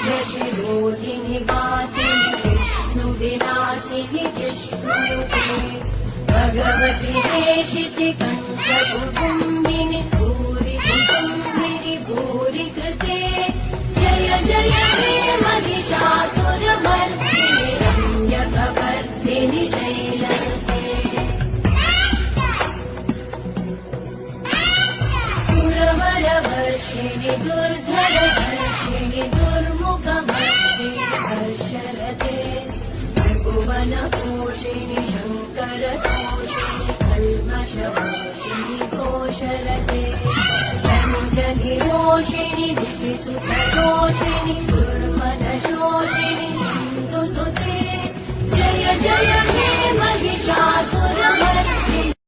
केवलविन्ध्यशिरोधिनि वासिनि विष्णुविलासिनि जिष्णुते भगवति हेशिति कण्ठकुटुम्बिनि भूरि कुटुम्बिनि भूरि कृते जय जय हे महिषासुरमर्दिनि रम्यकवर्दिनि शैलसुते सुरवरवर्षिणि दुर्धरधर्षिणि दुर्मुखमर्षिणि हर्षरते भुवनपोषिणि शङ्करतोषिणि कल्मषपोषिणि घोषरते धनुजनिरोषिणि दिविसुतदोषिणि दुर्मदशोषिणि सिन्धुसुते जय जय हे